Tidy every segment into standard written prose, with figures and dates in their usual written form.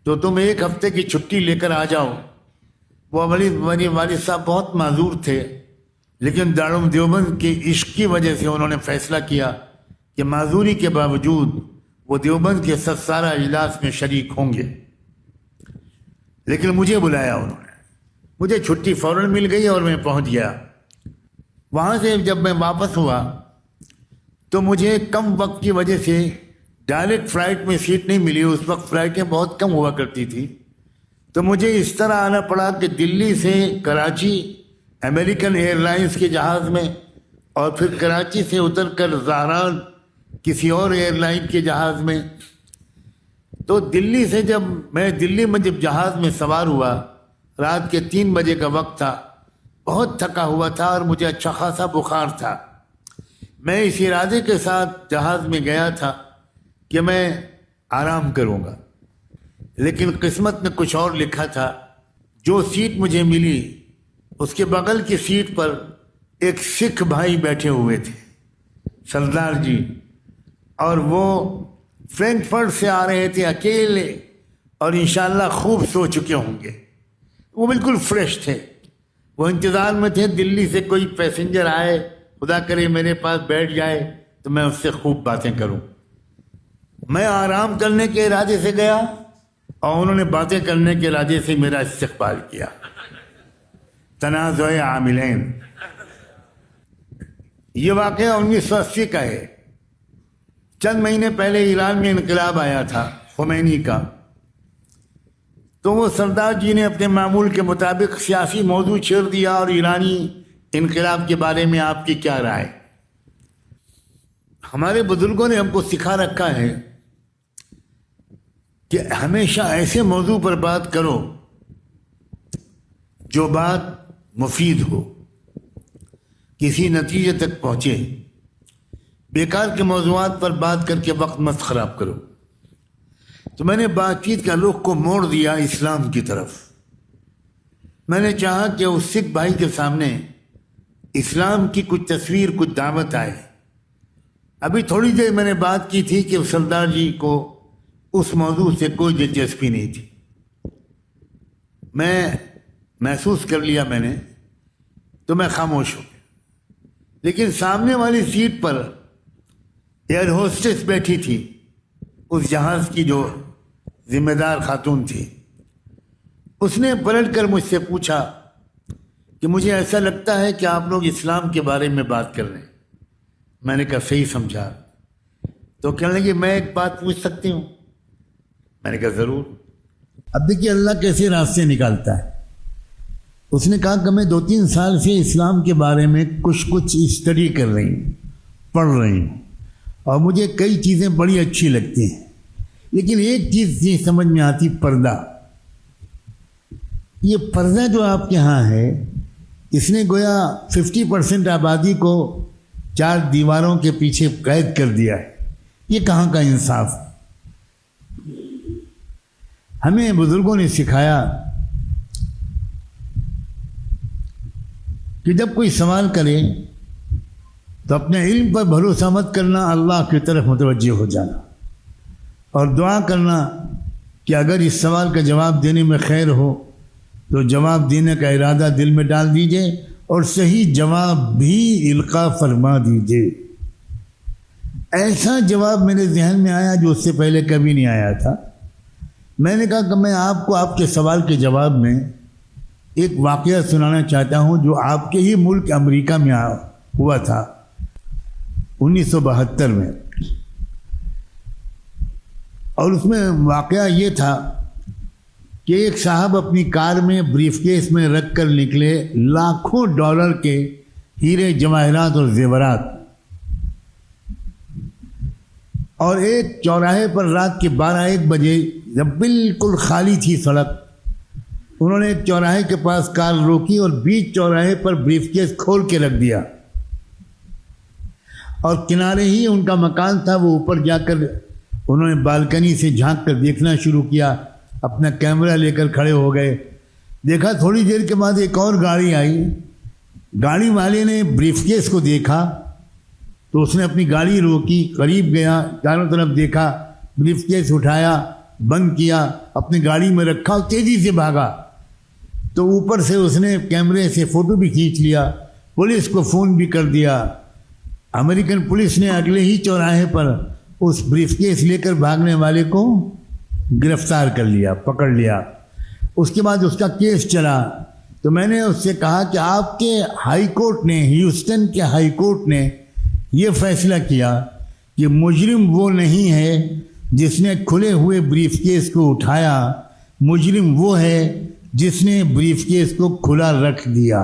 تو تم ایک ہفتے کی چھٹی لے کر آ جاؤ۔ وہ میرے والد صاحب بہت معذور تھے، لیکن دارالعلوم دیوبند کے عشق کی وجہ سے انہوں نے فیصلہ کیا کہ معذوری کے باوجود وہ دیوبند کے سالانہ اجلاس میں شریک ہوں گے۔ لیکن مجھے بلایا انہوں نے، مجھے چھٹی فوراً مل گئی اور میں پہنچ گیا۔ وہاں سے جب میں واپس ہوا تو مجھے کم وقت کی وجہ سے ڈائریکٹ فلائٹ میں سیٹ نہیں ملی۔ اس وقت فلائٹیں بہت کم ہوا کرتی تھی، تو مجھے اس طرح آنا پڑا کہ دلی سے کراچی امریکن ایئر لائنس کے جہاز میں، اور پھر کراچی سے اتر کر زہران کسی اور ایئر لائن کے جہاز میں۔ تو دلی سے جب میں جہاز میں سوار ہوا، رات کے 3 بجے کا وقت تھا، بہت تھکا ہوا تھا اور مجھے اچھا خاصا بخار تھا۔ میں اس ارادے کے ساتھ جہاز میں گیا تھا کہ میں آرام کروں گا، لیکن قسمت میں کچھ اور لکھا تھا۔ جو سیٹ مجھے ملی اس کے بغل کی سیٹ پر ایک سکھ بھائی بیٹھے ہوئے تھے، سردار جی، اور وہ فرینکفرٹ سے آ رہے تھے اکیلے، اور انشاءاللہ خوب سو چکے ہوں گے۔ وہ بالکل فریش تھے، وہ انتظار میں تھے دلی سے کوئی پیسنجر آئے، خدا کرے میرے پاس بیٹھ جائے تو میں اس سے خوب باتیں کروں۔ میں آرام کرنے کے ارادے سے گیا اور انہوں نے باتیں کرنے کے ارادے سے میرا استقبال کیا۔ تنازع عاملین۔ یہ واقعہ 1980 کا ہے۔ چند مہینے پہلے ایران میں انقلاب آیا تھا خمینی کا، تو وہ سردار جی نے اپنے معمول کے مطابق سیاسی موضوع چھیڑ دیا، اور ایرانی انقلاب کے بارے میں آپ کی کیا رائے؟ ہمارے بزرگوں نے ہم کو سکھا رکھا ہے کہ ہمیشہ ایسے موضوع پر بات کرو جو بات مفید ہو، کسی نتیجے تک پہنچے۔ بیکار کے موضوعات پر بات کر کے وقت مت خراب کرو۔ تو میں نے بات چیت کا رخ کو موڑ دیا اسلام کی طرف۔ میں نے چاہا کہ اس سکھ بھائی کے سامنے اسلام کی کچھ تصویر، کچھ دعوت آئے۔ ابھی تھوڑی دیر میں نے بات کی تھی کہ سردار جی کو اس موضوع سے کوئی دلچسپی نہیں تھی۔ میں محسوس کر لیا میں نے، تو میں خاموش ہو گیا۔ لیکن سامنے والی سیٹ پر ایئر ہوسٹس بیٹھی تھی، اس جہاز کی جو ذمہ دار خاتون تھی۔ اس نے پلٹ کر مجھ سے پوچھا کہ مجھے ایسا لگتا ہے کہ آپ لوگ اسلام کے بارے میں بات کر رہے ہیں۔ میں نے کہا صحیح سمجھا۔ تو کہنے لگی میں ایک بات پوچھ سکتی ہوں؟ میں نے کہا ضرور۔ اب دیکھیے اللہ کیسے راستے نکالتا ہے۔ اس نے کہا کہ میں 2-3 سال سے اسلام کے بارے میں کچھ اسٹڈی کر رہی ہوں، پڑھ رہی ہوں، اور مجھے کئی چیزیں بڑی اچھی لگتی ہیں، لیکن ایک چیز نہیں سمجھ میں آتی، پردہ۔ یہ پردہ جو آپ کے ہاں ہے، اس نے گویا 50% آبادی کو 4 دیواروں کے پیچھے قید کر دیا ہے۔ یہ کہاں کا انصاف؟ ہمیں بزرگوں نے سکھایا کہ جب کوئی سوال کرے تو اپنے علم پر بھروسہ مت کرنا، اللہ کی طرف متوجہ ہو جانا، اور دعا کرنا کہ اگر اس سوال کا جواب دینے میں خیر ہو تو جواب دینے کا ارادہ دل میں ڈال دیجئے، اور صحیح جواب بھی القاء فرما دیجئے۔ ایسا جواب میرے ذہن میں آیا جو اس سے پہلے کبھی نہیں آیا تھا۔ میں نے کہا کہ میں آپ کو آپ کے سوال کے جواب میں ایک واقعہ سنانا چاہتا ہوں جو آپ کے ہی ملک امریکہ میں ہوا تھا 1972 میں۔ اور اس میں واقعہ یہ تھا کہ ایک صاحب اپنی کار میں بریف کیس میں رکھ کر نکلے لاکھوں ڈالر کے ہیرے جواہرات اور زیورات، اور ایک چوراہے پر رات کے 12-1 بجے جب بالکل خالی تھی سڑک، انہوں نے ایک چوراہے کے پاس کار روکی اور بیچ چوراہے پر بریف کیس کھول کے رکھ دیا، اور کنارے ہی ان کا مکان تھا۔ وہ اوپر جا کر انہوں نے بالکنی سے جھانک کر دیکھنا شروع کیا، اپنا کیمرہ لے کر کھڑے ہو گئے۔ دیکھا تھوڑی دیر کے بعد ایک اور گاڑی آئی، گاڑی والے نے بریف کیس کو دیکھا تو اس نے اپنی گاڑی روکی، قریب گیا، چاروں طرف دیکھا، بریف کیس اٹھایا بند کیا، اپنی گاڑی میں رکھا اور تیزی سے بھاگا۔ تو اوپر سے اس نے کیمرے سے فوٹو بھی کھینچ لیا، پولیس کو فون بھی کر دیا۔ امریکن پولیس نے اگلے ہی چوراہے پر اس بریف کیس لے کر بھاگنے والے کو گرفتار کر لیا، پکڑ لیا۔ اس کے بعد اس کا کیس چلا تو میں نے اس سے کہا کہ آپ کے ہائی کورٹ نے، ہیوسٹن کے ہائی کورٹ نے یہ فیصلہ کیا کہ مجرم وہ نہیں ہے جس نے کھلے ہوئے بریف کیس کو اٹھایا، مجرم وہ ہے جس نے بریف کیس کو کھلا رکھ دیا۔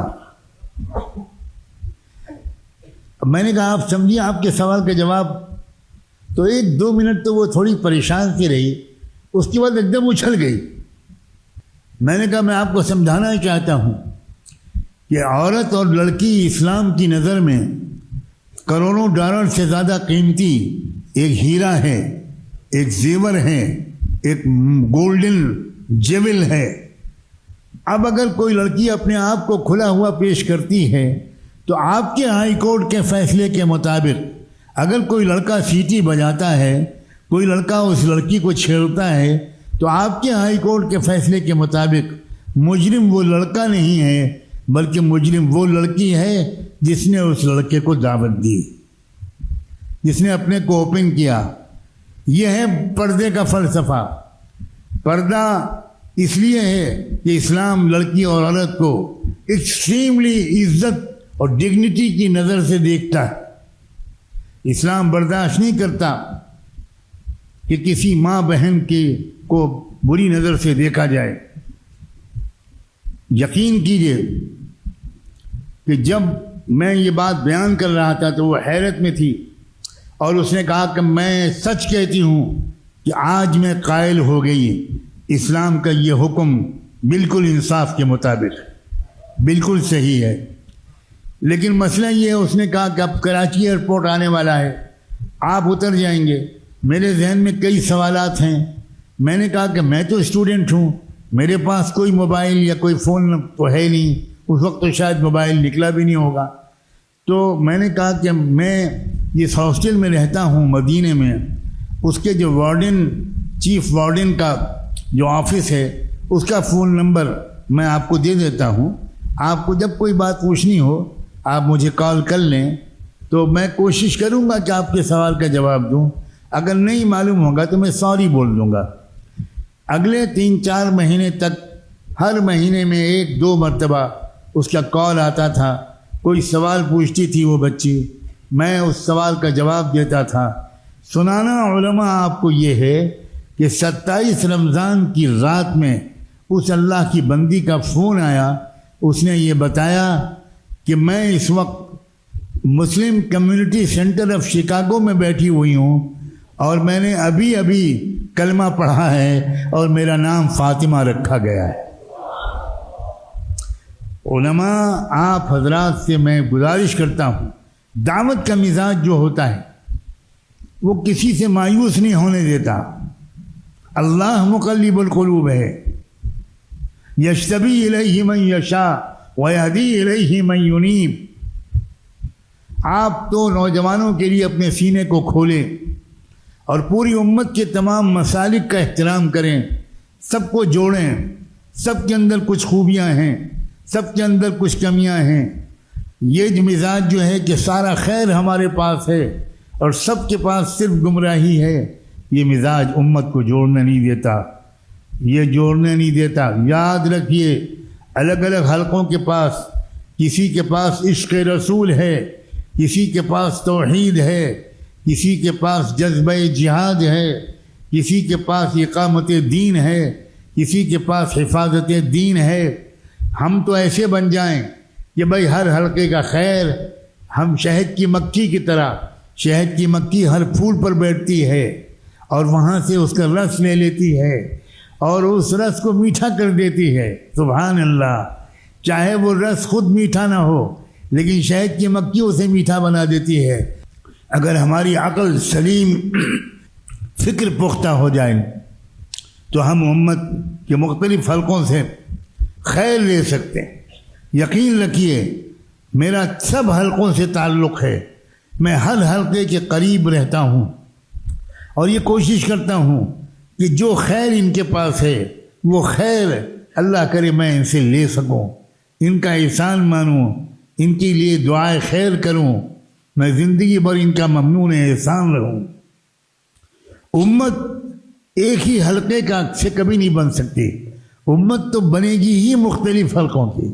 اب میں نے کہا آپ سمجھیے آپ کے سوال کا جواب۔ تو 1-2 منٹ تو وہ تھوڑی پریشان سی رہی، اس کے بعد ایک دم اچھل گئی۔ میں نے کہا میں آپ کو سمجھانا ہی چاہتا ہوں کہ عورت اور لڑکی اسلام کی نظر میں کروڑوں ڈالر سے زیادہ قیمتی ایک ہیرا ہے، ایک زیور ہے، ایک گولڈن جیول ہے۔ اب اگر کوئی لڑکی اپنے آپ کو کھلا ہوا پیش کرتی ہے تو آپ کے ہائی کورٹ کے فیصلے کے مطابق اگر کوئی لڑکا سیٹی بجاتا ہے، کوئی لڑکا اس لڑکی کو چھیڑتا ہے، تو آپ کے ہائی کورٹ کے فیصلے کے مطابق مجرم وہ لڑکا نہیں ہے بلکہ مجرم وہ لڑکی ہے جس نے اس لڑکے کو دعوت دی، جس نے اپنے کو اوپن کیا۔ یہ ہے پردے کا فلسفہ۔ پردہ اس لیے ہے کہ اسلام لڑکی اور عورت کو ایکسٹریملی عزت اور ڈگنیٹی کی نظر سے دیکھتا ہے۔ اسلام برداشت نہیں کرتا کہ کسی ماں بہن کو بری نظر سے دیکھا جائے۔ یقین کیجئے کہ جب میں یہ بات بیان کر رہا تھا تو وہ حیرت میں تھی، اور اس نے کہا کہ میں سچ کہتی ہوں کہ آج میں قائل ہو گئی، اسلام کا یہ حکم بالکل انصاف کے مطابق بالکل صحیح ہے۔ لیکن مسئلہ یہ ہے، اس نے کہا کہ اب کراچی ایئرپورٹ آنے والا ہے، آپ اتر جائیں گے۔ میرے ذہن میں کئی سوالات ہیں۔ میں نے کہا کہ میں تو اسٹوڈنٹ ہوں، میرے پاس کوئی موبائل یا کوئی فون تو ہے نہیں، اس وقت تو شاید موبائل نکلا بھی نہیں ہوگا۔ تو میں نے کہا کہ میں جس ہاسٹل میں رہتا ہوں مدینے میں، اس کے جو وارڈن، چیف وارڈن کا جو آفس ہے، اس کا فون نمبر میں آپ کو دے دیتا ہوں۔ آپ کو جب کوئی بات پوچھنی ہو آپ مجھے کال کر لیں، تو میں کوشش کروں گا کہ آپ کے سوال کا جواب دوں۔ اگر نہیں معلوم ہوگا تو میں سوری بول دوں گا۔ اگلے 3-4 مہینے تک ہر مہینے میں 1-2 مرتبہ اس کا کال آتا تھا، کوئی سوال پوچھتی تھی وہ بچی، میں اس سوال کا جواب دیتا تھا۔ سنانا علماء آپ کو یہ ہے کہ 27 رمضان کی رات میں اس اللہ کی بندی کا فون آیا، اس نے یہ بتایا کہ میں اس وقت مسلم کمیونٹی سینٹر آف شکاگو میں بیٹھی ہوئی ہوں، اور میں نے ابھی کلمہ پڑھا ہے اور میرا نام فاطمہ رکھا گیا ہے۔ علماء آپ حضرات سے میں گزارش کرتا ہوں، دعوت کا مزاج جو ہوتا ہے وہ کسی سے مایوس نہیں ہونے دیتا۔ اللہ مقلب القلوب ہے، یجتبی الیہ من یشاء ویہدی الیہ من ینیب۔ آپ تو نوجوانوں کے لیے اپنے سینے کو کھولیں اور پوری امت کے تمام مسالک کا احترام کریں، سب کو جوڑیں۔ سب کے اندر کچھ خوبیاں ہیں، سب کے اندر کچھ کمیاں ہیں۔ یہ مزاج جو ہے کہ سارا خیر ہمارے پاس ہے اور سب کے پاس صرف گمراہی ہے، یہ مزاج امت کو جوڑنے نہیں دیتا، یہ جوڑنے نہیں دیتا۔ یاد رکھیے، الگ الگ حلقوں کے پاس کسی کے پاس عشق رسول ہے، کسی کے پاس توحید ہے، کسی کے پاس جذبہ جہاد ہے، کسی کے پاس اقامت دین ہے، کسی کے پاس حفاظت دین ہے۔ ہم تو ایسے بن جائیں کہ بھائی ہر حلقے کا خیر، ہم شہد کی مکھی کی طرح، شہد کی مکھی ہر پھول پر بیٹھتی ہے اور وہاں سے اس کا رس لے لیتی ہے اور اس رس کو میٹھا کر دیتی ہے۔ سبحان اللہ، چاہے وہ رس خود میٹھا نہ ہو لیکن شہد کی مکھی اسے میٹھا بنا دیتی ہے۔ اگر ہماری عقل سلیم، فکر پختہ ہو جائے تو ہم امت کے مختلف حلقوں سے خیر لے سکتے ہیں۔ یقین رکھیے میرا سب حلقوں سے تعلق ہے، میں ہر حلقے کے قریب رہتا ہوں اور یہ کوشش کرتا ہوں کہ جو خیر ان کے پاس ہے وہ خیر اللہ کرے میں ان سے لے سکوں، ان کا احسان مانوں، ان کے لیے دعائے خیر کروں، میں زندگی بھر ان کا ممنون احسان رہوں۔ امت ایک ہی حلقے کا سے کبھی نہیں بن سکتی، امت تو بنے گی ہی مختلف حلقوں کی۔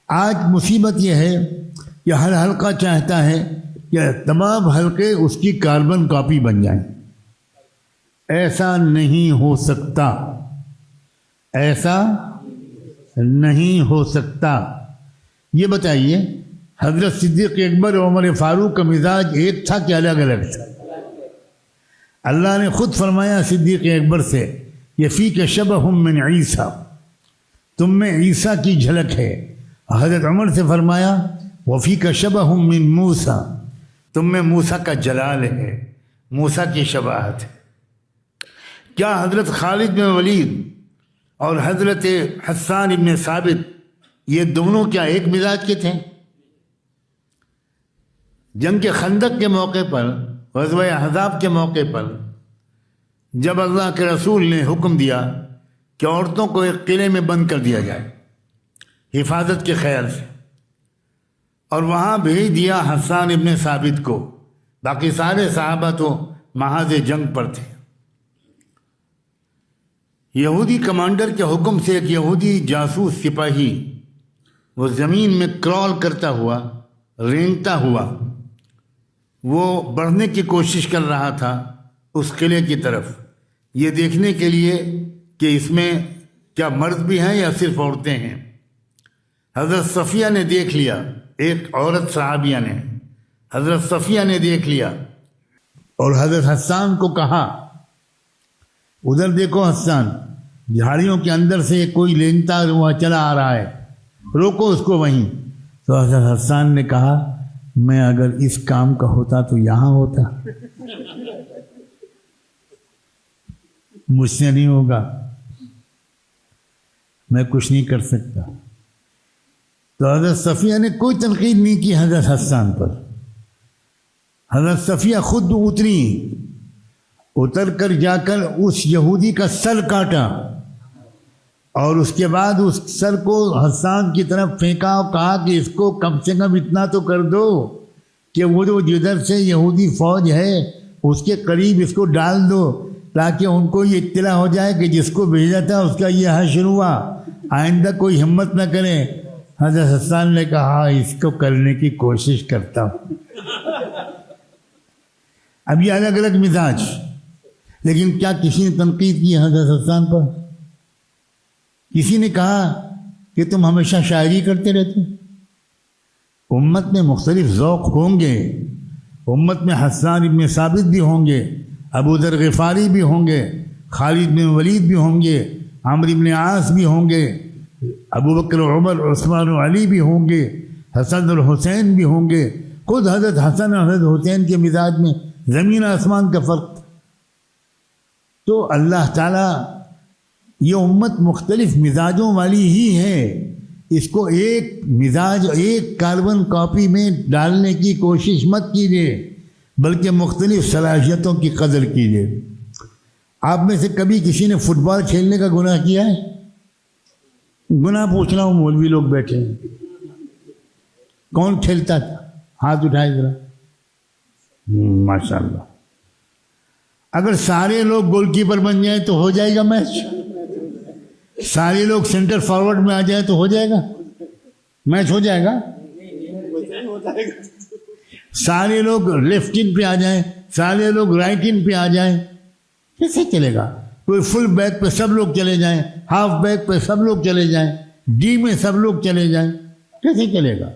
آج مصیبت یہ ہے کہ ہر حلقہ چاہتا ہے کہ تمام حلقے اس کی کاربن کاپی بن جائیں۔ ایسا نہیں ہو سکتا، ایسا نہیں ہو سکتا۔ یہ بتائیے حضرت صدیق اکبر اور عمر فاروق کا مزاج ایک تھا کہ الگ الگ تھا؟ اللہ نے خود فرمایا صدیق اکبر سے، یفیک شبہ من عیسیٰ، تم میں عیسیٰ کی جھلک ہے۔ حضرت عمر سے فرمایا وفیک شبہ من موسیٰ، تم میں موسیٰ کا جلال ہے، موسیٰ کی شباہت ہے۔ کیا حضرت خالد بن ولید اور حضرت حسان ابن ثابت یہ دونوں کیا ایک مزاج کے تھے؟ جنگ کے خندق کے موقع پر، غزوہ احزاب کے موقع پر، جب اللہ کے رسول نے حکم دیا کہ عورتوں کو ایک قلعے میں بند کر دیا جائے حفاظت کے خیال سے، اور وہاں بھیج دیا حسان ابن ثابت کو، باقی سارے صحابہ تو محاذ جنگ پر تھے۔ یہودی کمانڈر کے حکم سے ایک یہودی جاسوس سپاہی وہ زمین میں کرال کرتا ہوا، رینگتا ہوا، وہ بڑھنے کی کوشش کر رہا تھا اس قلعے کی طرف، یہ دیکھنے کے لیے کہ اس میں کیا مرد بھی ہیں یا صرف عورتیں ہیں۔ حضرت صفیہ نے دیکھ لیا، ایک عورت صحابیہ نے، حضرت صفیہ نے دیکھ لیا اور حضرت حسان کو کہا ادھر دیکھو حسان، جھاڑیوں کے اندر سے کوئی لینگتا ہوا چلا آ رہا ہے، روکو اس کو وہیں۔ تو حضرت حسان نے کہا میں اگر اس کام کا ہوتا تو یہاں ہوتا، مجھ سے نہیں ہوگا، میں کچھ نہیں کر سکتا۔ تو حضرت صفیہ نے کوئی تنقید نہیں کی حضرت حسان پر۔ حضرت صفیہ خود اتر کر جا کر اس یہودی کا سر کاٹا، اور اس کے بعد اس سر کو حسان کی طرف پھینکا اور کہا کہ اس کو کم سے کم اتنا تو کر دو کہ وہ جو جدھر سے یہودی فوج ہے اس کے قریب اس کو ڈال دو، تاکہ ان کو یہ اطلاع ہو جائے کہ جس کو بھیجا تھا اس کا یہ حشر ہوا، آئندہ کوئی ہمت نہ کرے۔ حضرت حسان نے کہا اس کو کرنے کی کوشش کرتا ہوں۔ اب یہ الگ الگ مزاج، لیکن کیا کسی نے تنقید کی حضرت حسان پر؟ کسی نے کہا کہ تم ہمیشہ شاعری کرتے رہتے؟ امت میں مختلف ذوق ہوں گے، امت میں حسان ابن ثابت بھی ہوں گے، ابو ذر غفاری بھی ہوں گے، خالد بن ولید بھی ہوں گے، عمرو بن عاص بھی ہوں گے، ابو بکر عمر عثمان و علی بھی ہوں گے، حسن اور حسین بھی ہوں گے۔ خود حضرت حسن اور حضرت حسین کے مزاج میں زمین آسمان کا فرق تھا۔ تو اللہ تعالیٰ یہ امت مختلف مزاجوں والی ہی ہے، اس کو ایک مزاج ایک کاربن کاپی میں ڈالنے کی کوشش مت کیجیے، بلکہ مختلف صلاحیتوں کی قدر کیجیے۔ آپ میں سے کبھی کسی نے فٹ بال کھیلنے کا گناہ کیا ہے؟ گناہ پوچھ رہا ہوں، مولوی لوگ بیٹھے ہیں، کون کھیلتا تھا؟ ہاتھ اٹھائے ذرا۔ ماشاء اللہ، اگر سارے لوگ گول کیپر بن جائیں تو ہو جائے گا میچ، سارے لوگ سینٹر فارورڈ میں آ جائیں تو ہو جائے گا میچ، ہو جائے گا؟ سارے لوگ لیفٹ ان پہ آ جائیں، سارے لوگ رائٹ ان پہ آ جائیں، کیسے چلے گا؟ کوئی فل بیک پہ سب لوگ چلے جائیں، ہاف بیک پہ سب لوگ چلے جائیں، ڈی میں سب لوگ چلے جائیں، کیسے چلے گا؟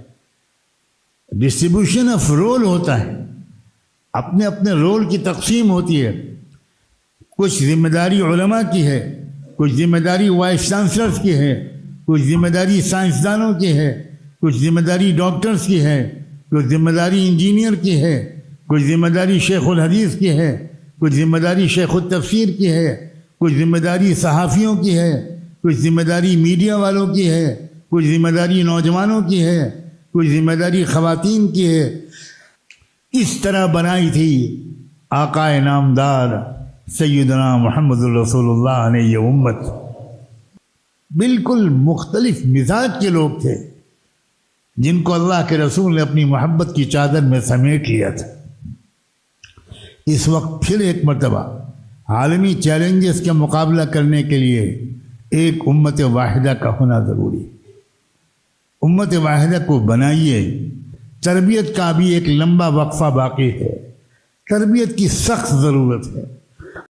ڈسٹریبیوشن آف رول ہوتا ہے، اپنے اپنے رول کی تقسیم ہوتی ہے۔ کچھ ذمہ داری علماء کی ہے، کچھ ذمہ داری وائس چانسلرز کی ہے، کچھ ذمہ داری سائنسدانوں کی ہے، کچھ ذمہ داری ڈاکٹرز کی ہے، کچھ ذمہ داری انجینئر کی ہے، کچھ ذمہ داری شیخ الحدیث کی ہے، کچھ ذمہ داری شیخ التفسیر کی ہے، کچھ ذمہ داری صحافیوں کی ہے، کچھ ذمہ داری میڈیا والوں کی ہے، کچھ ذمہ داری نوجوانوں کی ہے، کچھ ذمہ داری خواتین کی ہے۔ اس طرح بنائی تھی آقا نامدار سیدنا محمد الرسول اللہ نے یہ امت بالکل مختلف مزاج کے لوگ تھے جن کو اللہ کے رسول نے اپنی محبت کی چادر میں سمیٹ لیا تھا۔ اس وقت پھر ایک مرتبہ عالمی چیلنجز کا مقابلہ کرنے کے لیے ایک امت واحدہ کا ہونا ضروری ہے۔ امت واحدہ کو بنائیے۔ تربیت کا بھی ایک لمبا وقفہ باقی ہے، تربیت کی سخت ضرورت ہے۔